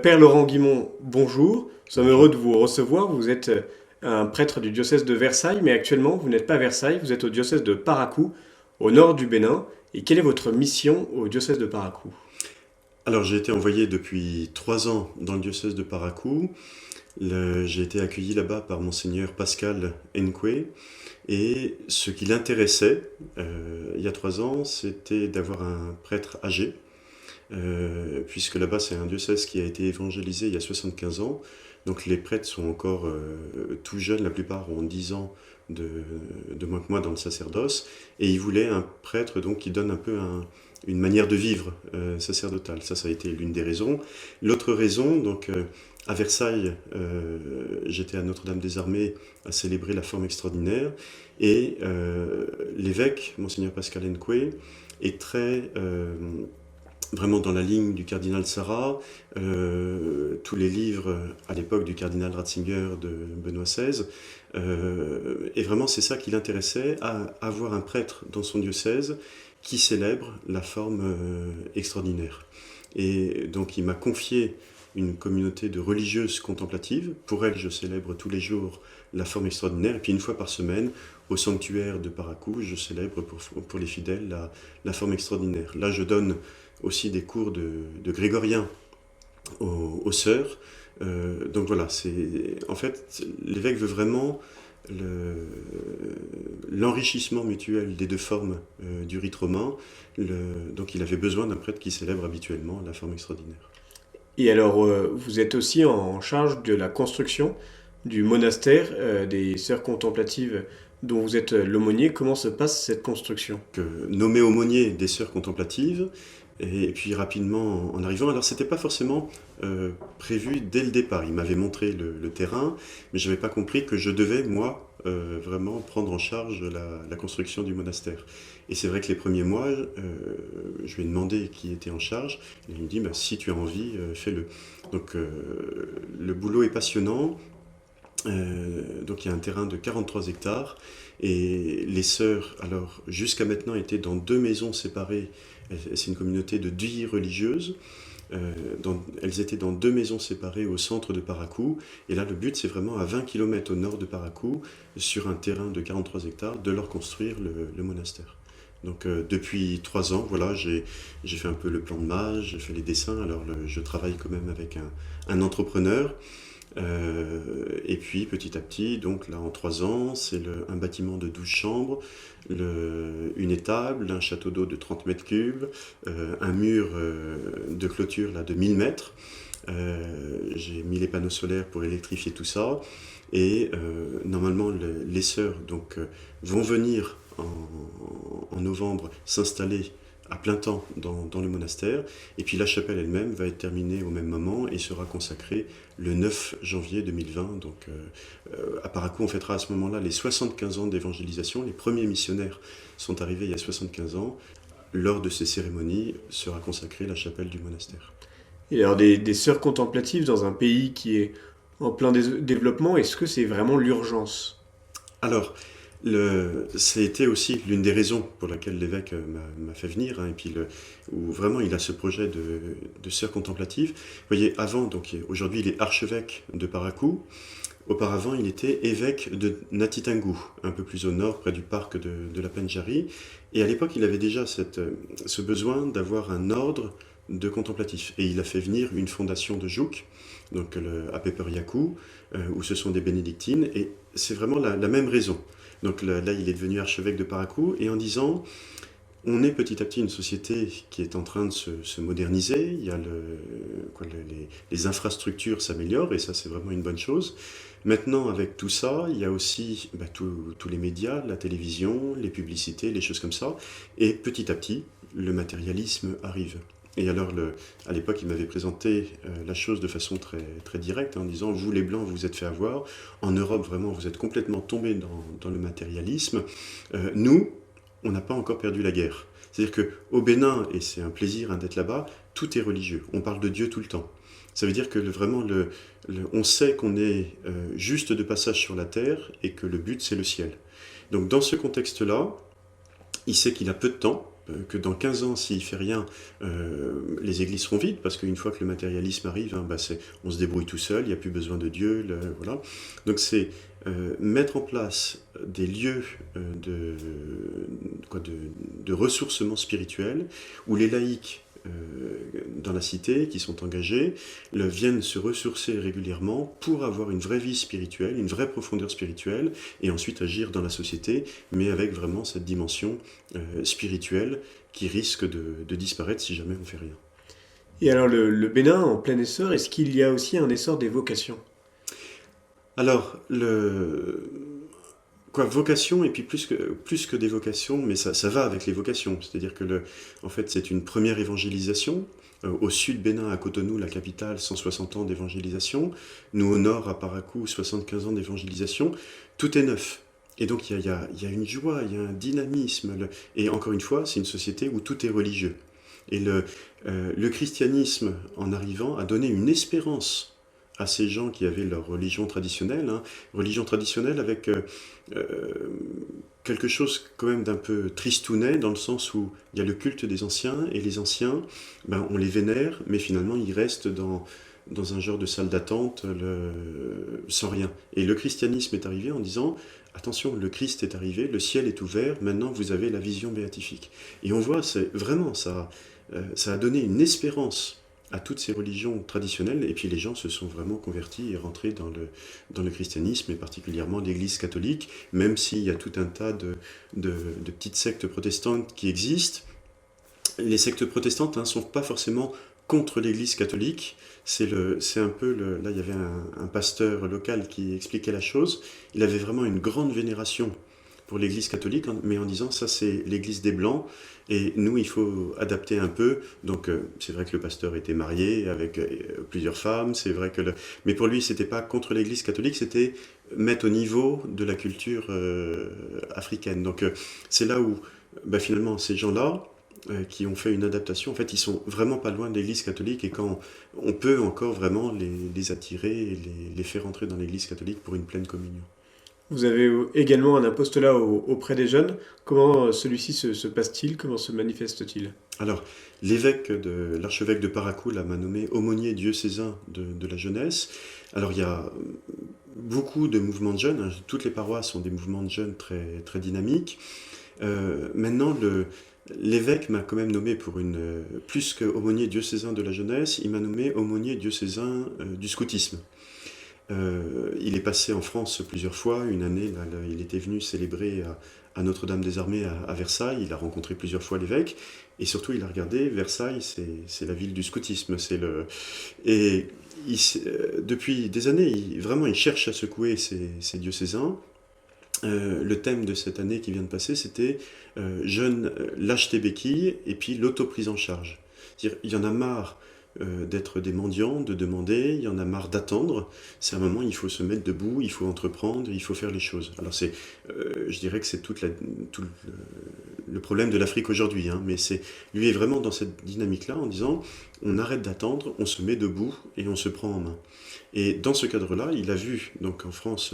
Père Laurent Guimond, bonjour. Nous sommes heureux de vous recevoir. Vous êtes un prêtre du diocèse de Versailles, mais actuellement, vous n'êtes pas à Versailles, vous êtes au diocèse de Parakou, au nord du Bénin. Et quelle est votre mission au diocèse de Parakou? Alors j'ai été envoyé depuis 3 ans dans le diocèse de Parakou. J'ai été accueilli là-bas par monseigneur Pascal Nkwe. Et ce qui l'intéressait il y a 3 ans, c'était d'avoir un prêtre âgé, puisque là-bas c'est un diocèse qui a été évangélisé il y a 75 ans. Donc les prêtres sont encore tout jeunes, la plupart ont 10 ans de, de moins que moi dans le sacerdoce. Et il voulait un prêtre donc, qui donne un peu une manière de vivre sacerdotale. Ça a été l'une des raisons. L'autre raison, donc à Versailles, j'étais à Notre-Dame-des-Armées à célébrer la forme extraordinaire. Et l'évêque, monseigneur Pascal Nkwe, est très vraiment dans la ligne du cardinal Sarrat, tous les livres à l'époque du cardinal Ratzinger de Benoît XVI, et vraiment c'est ça qui l'intéressait, à avoir un prêtre dans son diocèse qui célèbre la forme extraordinaire. Et donc il m'a confié une communauté de religieuses contemplatives. Pour elles, je célèbre tous les jours la forme extraordinaire. Et puis une fois par semaine, au sanctuaire de Parakou, je célèbre pour les fidèles la forme extraordinaire. Là, je donne aussi des cours de grégorien aux sœurs. Donc voilà, en fait, l'évêque veut vraiment l'enrichissement mutuel des deux formes du rite romain. Donc il avait besoin d'un prêtre qui célèbre habituellement la forme extraordinaire. Et alors, vous êtes aussi en charge de la construction du monastère des Sœurs contemplatives dont vous êtes l'aumônier. Comment se passe cette construction? Nommé aumônier des sœurs contemplatives, et puis rapidement en arrivant, alors c'était pas forcément prévu dès le départ. Il m'avait montré le terrain, mais je n'avais pas compris que je devais, moi, vraiment prendre en charge la construction du monastère. Et c'est vrai que les premiers mois, je lui ai demandé qui était en charge, et il me dit, bah, si tu as envie, fais-le. Donc le boulot est passionnant. Donc il y a un terrain de 43 hectares et les sœurs, alors jusqu'à maintenant, étaient dans 2 maisons séparées. C'est une communauté de 10 religieuses. Elles étaient dans 2 maisons séparées au centre de Parakou. Et là, le but, c'est vraiment à 20 km au nord de Parakou, sur un terrain de 43 hectares, de leur construire le monastère. Donc depuis 3 ans, voilà, j'ai fait un peu le plan de match, j'ai fait les dessins. Alors je travaille quand même avec un entrepreneur. Et puis petit à petit, donc là en 3 ans, c'est un bâtiment de 12 chambres, une étable, un château d'eau de 30 mètres cubes, un mur de clôture là, de 1000 mètres. J'ai mis les panneaux solaires pour électrifier tout ça. Et normalement, les sœurs donc, vont venir en novembre s'installer à plein temps dans le monastère. Et puis la chapelle elle-même va être terminée au même moment et sera consacrée le 9 janvier 2020. Donc à Parakou, on fêtera à ce moment-là les 75 ans d'évangélisation. Les premiers missionnaires sont arrivés il y a 75 ans. Lors de ces cérémonies sera consacrée la chapelle du monastère. Et alors, des sœurs contemplatives dans un pays qui est en plein développement, est-ce que c'est vraiment l'urgence? Alors, ça a été aussi l'une des raisons pour laquelle l'évêque m'a fait venir, hein, et puis où vraiment il a ce projet de sœur contemplative. Vous voyez, avant, donc aujourd'hui il est archevêque de Parakou. Auparavant, il était évêque de Natitingou, un peu plus au nord, près du parc de la Pendjari. Et à l'époque, il avait déjà ce besoin d'avoir un ordre de contemplatifs. Et il a fait venir une fondation de Jouk, donc à Peperiakou, où ce sont des bénédictines. Et c'est vraiment la même raison. Donc là, il est devenu archevêque de Parakou, et en disant, on est petit à petit une société qui est en train de se moderniser, il y a les infrastructures s'améliorent, et ça c'est vraiment une bonne chose. Maintenant, avec tout ça, il y a aussi tous les médias, la télévision, les publicités, les choses comme ça, et petit à petit, le matérialisme arrive. Et alors, à l'époque, il m'avait présenté la chose de façon très, très directe, hein, en disant, vous les Blancs, vous êtes fait avoir, en Europe, vraiment, vous êtes complètement tombés dans le matérialisme. Nous, on n'a pas encore perdu la guerre. C'est-à-dire qu'au Bénin, et c'est un plaisir hein, d'être là-bas, tout est religieux. On parle de Dieu tout le temps. Ça veut dire que vraiment, on sait qu'on est juste de passage sur la terre et que le but, c'est le ciel. Donc dans ce contexte-là, il sait qu'il a peu de temps. que dans 15 ans, s'il ne fait rien, les églises seront vides, parce qu'une fois que le matérialisme arrive, on se débrouille tout seul, il n'y a plus besoin de Dieu. Voilà. Donc c'est mettre en place des lieux de ressourcement spirituel, où les laïcs dans la cité, qui sont engagés, viennent se ressourcer régulièrement pour avoir une vraie vie spirituelle, une vraie profondeur spirituelle, et ensuite agir dans la société, mais avec vraiment cette dimension spirituelle qui risque de disparaître si jamais on ne fait rien. Et alors le Bénin en plein essor, est-ce qu'il y a aussi un essor des vocations? Alors, vocation, et puis plus que des vocations, mais ça va avec les vocations. C'est-à-dire que en fait, c'est une première évangélisation. Au sud Bénin, à Cotonou, la capitale, 160 ans d'évangélisation. Nous, au nord, à Parakou, 75 ans d'évangélisation. Tout est neuf. Et donc, il y a une joie, il y a un dynamisme. Et encore une fois, c'est une société où tout est religieux. Et le christianisme, en arrivant, a donné une espérance à ces gens qui avaient leur religion traditionnelle, religion traditionnelle avec quelque chose quand même d'un peu tristounet, dans le sens où il y a le culte des anciens, et les anciens, on les vénère, mais finalement ils restent dans un genre de salle d'attente sans rien. Et le christianisme est arrivé en disant, attention, le Christ est arrivé, le ciel est ouvert, maintenant vous avez la vision béatifique. Et on voit, c'est vraiment ça a donné une espérance à toutes ces religions traditionnelles, et puis les gens se sont vraiment convertis et rentrés dans le christianisme, et particulièrement l'Église catholique, même s'il y a tout un tas de petites sectes protestantes qui existent. Les sectes protestantes ne sont pas forcément contre l'Église catholique, c'est un peu, là il y avait un pasteur local qui expliquait la chose, il avait vraiment une grande vénération pour l'Église catholique, mais en disant ça c'est l'Église des Blancs, et nous il faut adapter un peu. Donc c'est vrai que le pasteur était marié avec plusieurs femmes, c'est vrai que mais pour lui c'était pas contre l'Église catholique, c'était mettre au niveau de la culture africaine. Donc c'est là où finalement ces gens-là qui ont fait une adaptation, en fait ils sont vraiment pas loin de l'Église catholique, et quand on peut encore vraiment les attirer et les faire entrer dans l'Église catholique pour une pleine communion. Vous avez également un apostolat auprès des jeunes. Comment celui-ci se passe-t-il? Comment se manifeste-t-il? Alors, l'archevêque de Parakou m'a nommé aumônier diocésain de la jeunesse. Alors, il y a beaucoup de mouvements de jeunes. Toutes les paroisses ont des mouvements de jeunes très, très dynamiques. Maintenant, l'évêque m'a quand même nommé plus qu'aumônier diocésain de la jeunesse, il m'a nommé aumônier diocésain du scoutisme. Il est passé en France plusieurs fois. Une année, il était venu célébrer à Notre-Dame-des-Armées à Versailles. Il a rencontré plusieurs fois l'évêque. Et surtout, il a regardé, Versailles, c'est la ville du scoutisme. Et depuis des années, il cherche à secouer ces diocésains. Le thème de cette année qui vient de passer, c'était jeunes, lâche tes béquilles, et puis l'auto-prise en charge. C'est-à-dire, il y en a marre d'être des mendiants, de demander, il y en a marre d'attendre. C'est un moment, il faut se mettre debout, il faut entreprendre, il faut faire les choses. Alors je dirais que c'est tout le problème de l'Afrique aujourd'hui, mais lui est vraiment dans cette dynamique-là, en disant, on arrête d'attendre, on se met debout et on se prend en main. Et dans ce cadre-là, il a vu, donc en France,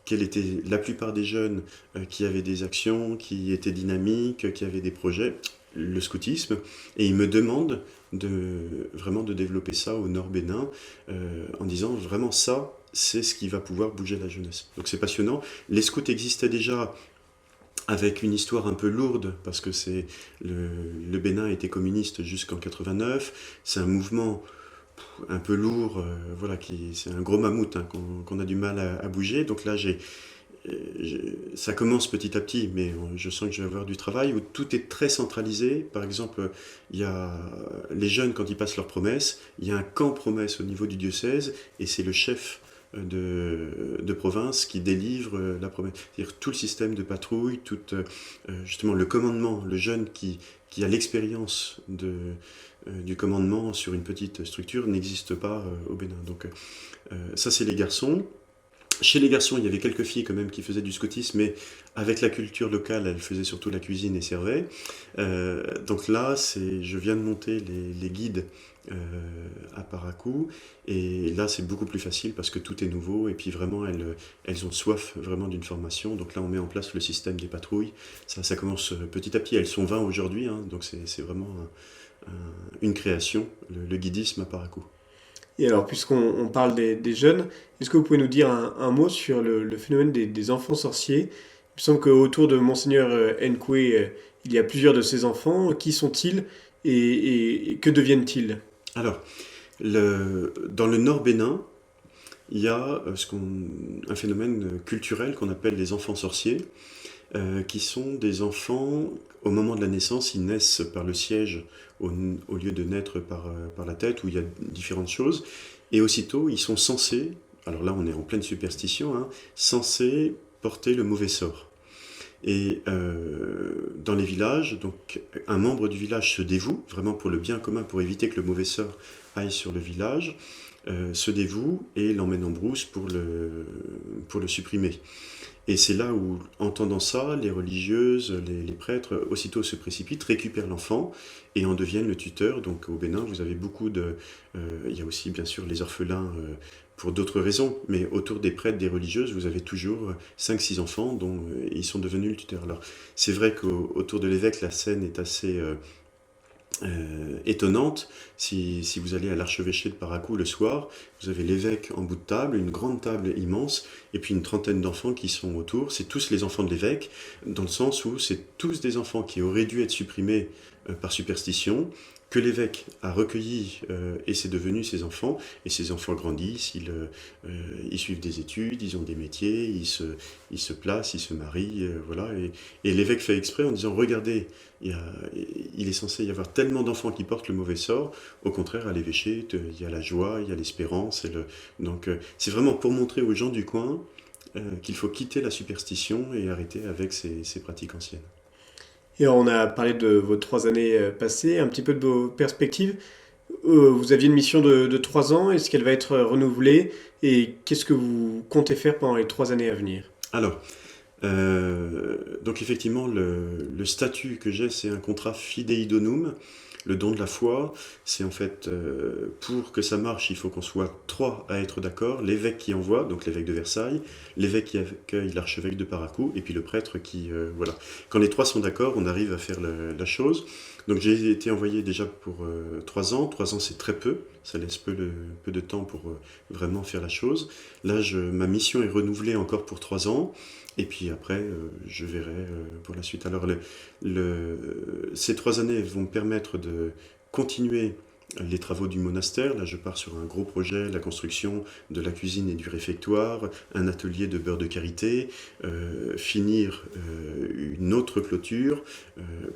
quelle était la plupart des jeunes qui avaient des actions, qui étaient dynamiques, qui avaient des projets, le scoutisme, et il me demande vraiment de développer ça au Nord Bénin, en disant vraiment ça, c'est ce qui va pouvoir bouger la jeunesse. Donc c'est passionnant. Les scouts existaient déjà avec une histoire un peu lourde, parce que le Bénin était communiste jusqu'en 89, c'est un mouvement un peu lourd, c'est un gros mammouth qu'on a du mal à bouger. Donc là, ça commence petit à petit, mais je sens que je vais avoir du travail, où tout est très centralisé. Par exemple, il y a les jeunes, quand ils passent leur promesse, il y a un camp promesse au niveau du diocèse, et c'est le chef de province qui délivre la promesse. C'est-à-dire tout le système de patrouille, justement le commandement, le jeune qui a l'expérience du commandement sur une petite structure n'existe pas au Bénin. Donc ça, c'est les garçons. Chez les garçons, il y avait quelques filles quand même qui faisaient du scoutisme, mais avec la culture locale, elles faisaient surtout la cuisine et servaient. Donc là, je viens de monter les guides euh, à Paracou, et là c'est beaucoup plus facile parce que tout est nouveau, et puis vraiment elles ont soif vraiment d'une formation. Donc là on met en place le système des patrouilles. Ça commence petit à petit. Elles sont 20 aujourd'hui, hein, donc c'est vraiment une création, le guidisme à Paracou. Et alors, puisqu'on parle des jeunes, est-ce que vous pouvez nous dire un mot sur le phénomène des enfants sorciers? Il me semble qu'autour de Monseigneur Nkwe, il y a plusieurs de ces enfants. Qui sont-ils et que deviennent-ils? Alors, dans le nord Bénin, il y a un phénomène culturel qu'on appelle les enfants sorciers, qui sont des enfants, au moment de la naissance, ils naissent par le siège au lieu de naître par la tête, où il y a différentes choses, et aussitôt ils sont censés, alors là on est en pleine superstition, hein, censés porter le mauvais sort. Et dans les villages, donc un membre du village se dévoue, vraiment pour le bien commun, pour éviter que le mauvais sort aille sur le village, se dévoue et l'emmène en brousse pour le supprimer. Et c'est là où, entendant ça, les religieuses, les prêtres, aussitôt se précipitent, récupèrent l'enfant et en deviennent le tuteur. Donc au Bénin, vous avez il y a aussi bien sûr les orphelins pour d'autres raisons, mais autour des prêtres, des religieuses, vous avez toujours 5-6 enfants dont ils sont devenus le tuteur. Alors c'est vrai qu'autour de l'évêque, la scène est assez étonnante. Si vous allez à l'archevêché de Paracou le soir, vous avez l'évêque en bout de table, une grande table immense, et puis une trentaine d'enfants qui sont autour. C'est tous les enfants de l'évêque, dans le sens où c'est tous des enfants qui auraient dû être supprimés par superstition, que l'évêque a recueillis et c'est devenu ses enfants. Et ces enfants grandissent, ils suivent des études, ils ont des métiers, ils se placent, ils se marient, voilà. Et l'évêque fait exprès en disant, regardez, il est censé y avoir tellement d'enfants qui portent le mauvais sort. Au contraire, à l'évêché, il y a la joie, il y a l'espérance. Donc c'est vraiment pour montrer aux gens du coin qu'il faut quitter la superstition et arrêter avec ces pratiques anciennes. Et on a parlé de vos 3 années passées, un petit peu de vos perspectives. Vous aviez une mission de 3 ans. Est-ce qu'elle va être renouvelée? Et qu'est-ce que vous comptez faire pendant les 3 années à venir? Alors, donc effectivement, le statut que j'ai, c'est un contrat fidei donum. Le don de la foi, c'est en fait, pour que ça marche, il faut qu'on soit trois à être d'accord. L'évêque qui envoie, donc l'évêque de Versailles, l'évêque qui accueille l'archevêque de Paracou, et puis le prêtre qui... voilà. Quand les trois sont d'accord, on arrive à faire la chose. Donc j'ai été envoyé déjà pour 3 ans. 3 ans, c'est très peu. Ça laisse peu de temps pour vraiment faire la chose. Là, ma mission est renouvelée encore pour 3 ans. Et puis après, je verrai pour la suite. Alors, ces 3 années vont me permettre de continuer les travaux du monastère. Là, je pars sur un gros projet, la construction de la cuisine et du réfectoire, un atelier de beurre de karité, finir une autre clôture.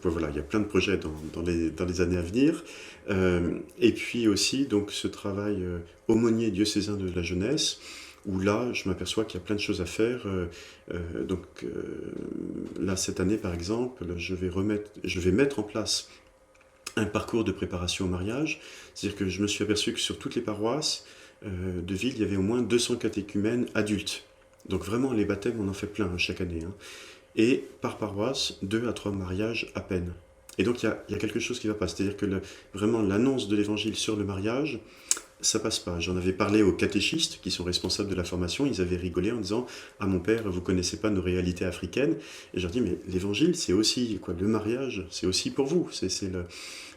Voilà, il y a plein de projets dans les années à venir. Et puis aussi, donc, ce travail aumônier diocésain de la jeunesse, où là, je m'aperçois qu'il y a plein de choses à faire. Là, cette année, par exemple, je vais mettre en place un parcours de préparation au mariage. C'est-à-dire que je me suis aperçu que sur toutes les paroisses de ville, il y avait au moins 200 catéchumènes adultes. Donc vraiment, les baptêmes, on en fait plein chaque année, hein. Et par paroisse, 2 à 3 mariages à peine. Et donc, il y a quelque chose qui ne va pas. C'est-à-dire que vraiment, l'annonce de l'évangile sur le mariage, ça passe pas. J'en avais parlé aux catéchistes qui sont responsables de la formation. Ils avaient rigolé en disant, ah mon père, vous connaissez pas nos réalités africaines. Et je leur dis, mais l'évangile, c'est aussi quoi, le mariage, c'est aussi pour vous.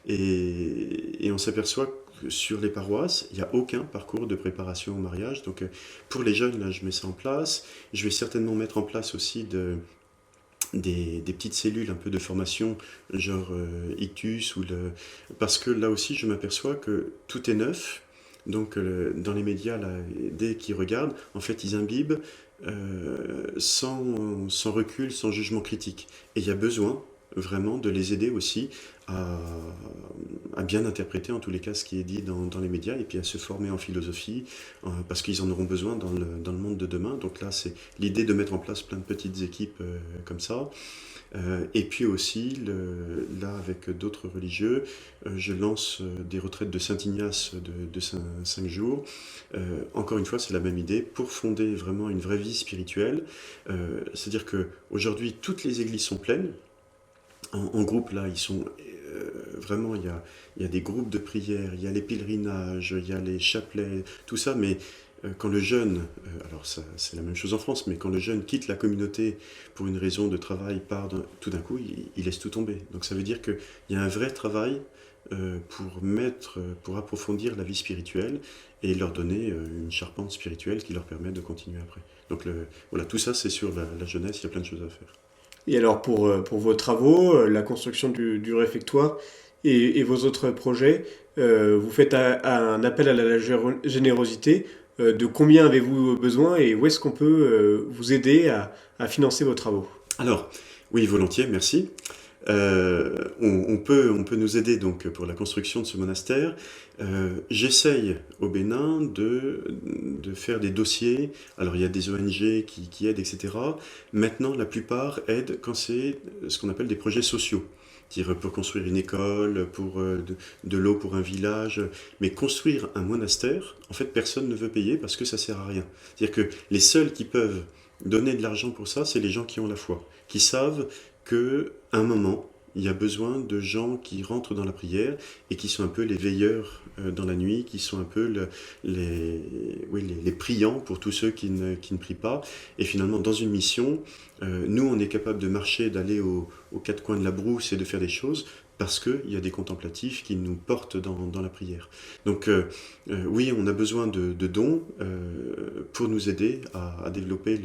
Et on s'aperçoit que sur les paroisses, il n'y a aucun parcours de préparation au mariage. Donc pour les jeunes, là, je mets ça en place. Je vais certainement mettre en place aussi des petites cellules un peu de formation, genre Ictus, parce que là aussi, je m'aperçois que tout est neuf. Donc dans les médias, là, dès qu'ils regardent, en fait, ils imbibent sans recul, sans jugement critique. Et il y a besoin vraiment de les aider aussi à, à bien interpréter en tous les cas ce qui est dit dans les médias et puis à se former en philosophie parce qu'ils en auront besoin dans le monde de demain. Donc là, c'est l'idée de mettre en place plein de petites équipes comme ça. Et puis aussi, là, avec d'autres religieux, je lance des retraites de Saint-Ignace de 5 jours. Encore une fois, c'est la même idée, pour fonder vraiment une vraie vie spirituelle. C'est-à-dire qu'aujourd'hui, toutes les églises sont pleines. En groupe, là, ils sont vraiment, il y a des groupes de prière, il y a les pèlerinages, il y a les chapelets, tout ça, mais quand le jeune, alors ça, c'est la même chose en France, mais quand le jeune quitte la communauté pour une raison de travail, tout d'un coup, il laisse tout tomber. Donc ça veut dire qu'il y a un vrai travail pour approfondir la vie spirituelle et leur donner une charpente spirituelle qui leur permet de continuer après. Donc voilà, tout ça, c'est sur la jeunesse, il y a plein de choses à faire. Et alors pour vos travaux, la construction du réfectoire et vos autres projets, vous faites un appel à la générosité. De combien avez-vous besoin et où est-ce qu'on peut vous aider à financer vos travaux? Alors, oui, volontiers, merci. On peut nous aider donc pour la construction de ce monastère. J'essaye au Bénin de faire des dossiers. Alors il y a des ONG qui aident, etc. Maintenant, la plupart aident quand c'est ce qu'on appelle des projets sociaux. C'est-à-dire pour construire une école, pour de l'eau pour un village. Mais construire un monastère, en fait, personne ne veut payer parce que ça sert à rien. C'est-à-dire que les seuls qui peuvent donner de l'argent pour ça, c'est les gens qui ont la foi, qui savent qu'à un moment, il y a besoin de gens qui rentrent dans la prière et qui sont un peu les veilleurs dans la nuit, qui sont un peu les priants pour tous ceux qui ne prient pas. Et finalement, dans une mission, nous, on est capable de marcher, d'aller aux quatre coins de la brousse et de faire des choses parce qu'il y a des contemplatifs qui nous portent dans la prière. Donc oui, on a besoin de dons pour nous aider à développer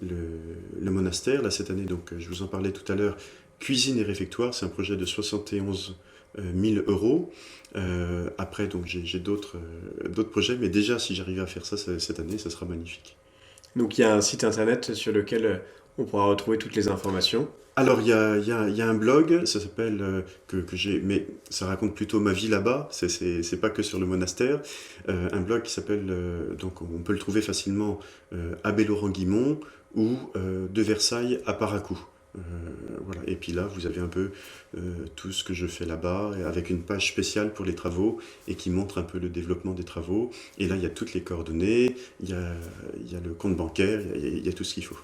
le monastère. Là, cette année, donc, je vous en parlais tout à l'heure, cuisine et réfectoire, c'est un projet de 71 000 euros. Après, donc, j'ai d'autres projets, mais déjà, si j'arrivais à faire ça cette année, ça sera magnifique. Donc il y a un site internet sur lequel on pourra retrouver toutes les informations. Alors, il y a un blog, ça s'appelle, que j'ai, mais ça raconte plutôt ma vie là-bas, c'est pas que sur le monastère. Un blog qui s'appelle, donc on peut le trouver facilement, Abbé Laurent Guimond ou de Versailles à Paracou. Euh, voilà. Et puis là, vous avez un peu tout ce que je fais là-bas, avec une page spéciale pour les travaux et qui montre un peu le développement des travaux. Et là, il y a toutes les coordonnées, il y a le compte bancaire, il y a tout ce qu'il faut.